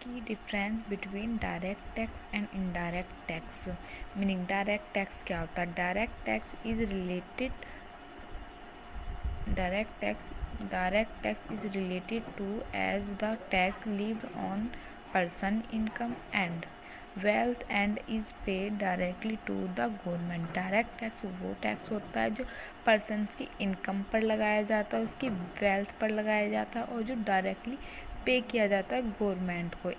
की difference between direct tax and indirect tax. Meaning direct tax क्या होता है? Direct tax is related to as the tax levied on person income and wealth and is paid directly to the government। Direct tax वो tax होता है जो persons की income पर लगाया जाता है, उसकी वेल्थ पर लगाया जाता है और जो डायरेक्टली पे किया जाता है गवर्नमेंट को।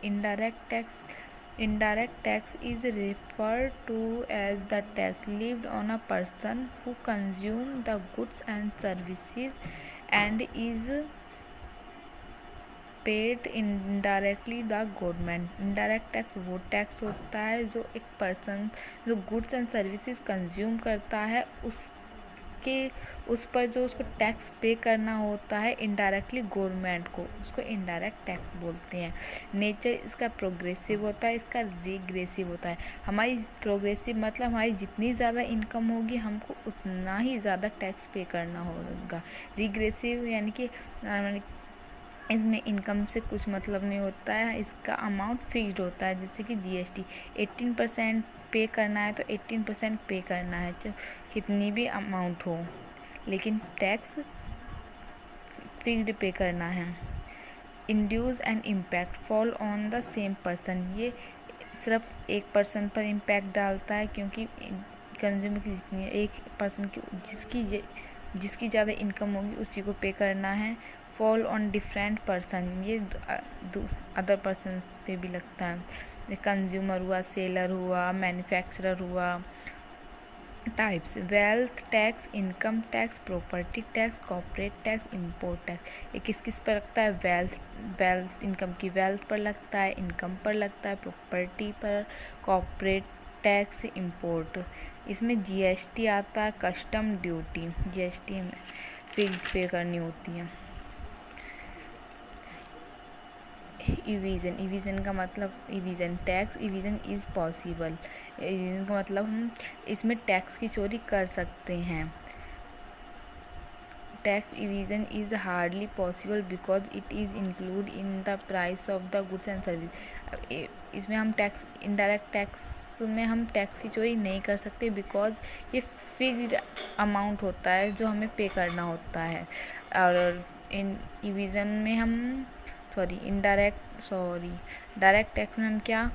Indirect tax is referred to as the tax levied on a person who consume the goods and services and is paid indirectly the government। Indirect tax वो टैक्स होता है जो एक पर्सन जो गुड्स एंड सर्विसेज कंज्यूम करता है उस पर जो उसको टैक्स पे करना होता है इनडायरेक्टली गवर्नमेंट को, उसको इनडायरेक्ट टैक्स बोलते हैं। नेचर इसका प्रोग्रेसिव होता है, इसका रिग्रेसिव होता है। हमारी प्रोग्रेसिव मतलब हमारी जितनी ज़्यादा इनकम होगी हमको उतना ही ज़्यादा टैक्स पे करना होगा। रिग्रेसिव यानी कि इसमें इनकम से कुछ मतलब नहीं होता है, इसका अमाउंट फिक्स्ड होता है। जैसे कि जीएसटी 18% पे करना है तो 18% पे करना है, कितनी भी अमाउंट हो, लेकिन टैक्स फिक्स्ड पे करना है। Induce and impact fall on the same person, ये सिर्फ एक पर्सन पर इम्पैक्ट डालता है क्योंकि कंज्यूमर की जितनी एक पर्सन की जिसकी ज़्यादा इनकम होगी उसी को पे करना है। फॉल ऑन डिफरेंट पर्सन, ये अदर पर्सन पे भी लगता है। कंज्यूमर हुआ, सेलर हुआ, मैन्युफैक्चरर हुआ। Types: wealth tax, income tax, property tax, corporate tax, import tax. ये किस किस पर लगता है? वेल्थ इनकम की वेल्थ पर लगता है, इनकम पर लगता है, प्रॉपर्टी पर, कॉर्पोरेट टैक्स, इम्पोर्ट। इसमें जीएसटी आता है, कस्टम ड्यूटी, जीएसटी में फिक्स्ड पे करनी होती है। इवीजन का मतलब टैक्स इवीजन इज़ पॉसिबल। इवीजन का मतलब हम इसमें टैक्स की चोरी कर सकते हैं। Tax evasion is hardly possible because it is include in the price of the goods and service. इसमें हम टैक्स इनडायरेक्ट टैक्स में हम टैक्स की चोरी नहीं कर सकते बिकॉज ये फिक्स्ड अमाउंट होता है जो हमें पे करना होता है। और इन इवीजन में हम डायरेक्ट टैक्स में हम क्या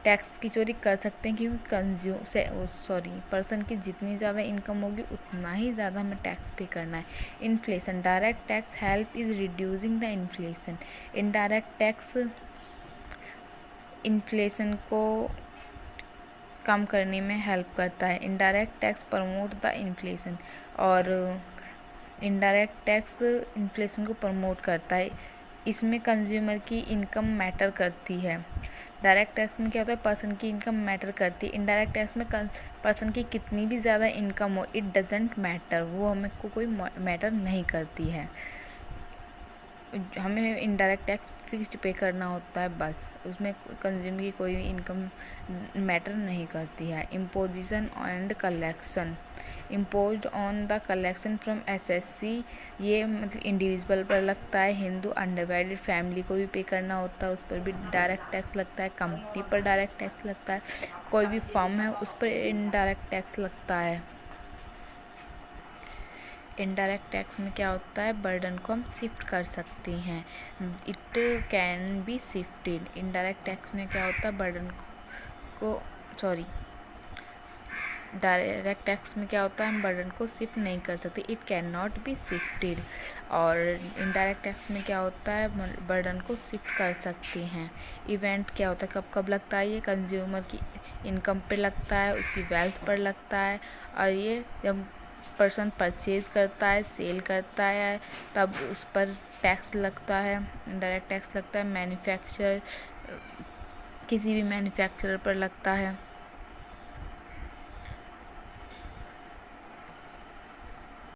टैक्स की चोरी कर सकते हैं क्योंकि पर्सन की जितनी ज़्यादा इनकम होगी उतना ही ज़्यादा हमें टैक्स पे करना है। Inflation, direct tax help is reducing the inflation. Indirect tax inflation को कम करने में हेल्प करता है। Indirect tax promote the inflation, और इनडायरेक्ट टैक्स इन्फ्लेशन को प्रमोट करता है। इसमें कंज्यूमर की इनकम मैटर करती है। डायरेक्ट टैक्स में क्या होता है? पर्सन की इनकम मैटर करती है। इनडायरेक्ट टैक्स में पर्सन की कितनी भी ज़्यादा इनकम हो, इट डजेंट मैटर, वो हमें को कोई मैटर नहीं करती है। हमें इनडायरेक्ट टैक्स फिक्स्ड पे करना होता है बस, उसमें कंज्यूमर की कोई भी इनकम मैटर नहीं करती है। Imposition and collection, imposed on the collection from SSC, ये मतलब इंडिविजुअल पर लगता है। हिंदू अनडिवाइडेड फैमिली को भी पे करना होता है, उस पर भी डायरेक्ट टैक्स लगता है। कंपनी पर डायरेक्ट टैक्स लगता है, कोई भी फर्म है उस पर इनडायरेक्ट टैक्स लगता है। इनडायरेक्ट टैक्स में क्या होता है? बर्डन को हम शिफ्ट कर सकते हैं, it can be shifted. Indirect tax में क्या होता है? बर्डन को डायरेक्ट टैक्स में क्या होता है? हम बर्डन को शिफ्ट नहीं कर सकते, it can not be shifted. और इनडायरेक्ट टैक्स में क्या होता है? बर्डन को शिफ्ट कर सकते हैं। इवेंट क्या होता है? कब कब लगता है? ये कंज्यूमर की इनकम पे लगता है, उसकी वेल्थ पर लगता है, और ये जब पर्सन परचेज करता है, सेल करता है, तब उस पर टैक्स लगता है, इनडायरेक्ट टैक्स लगता है। किसी भी मैन्युफैक्चरर पर लगता है।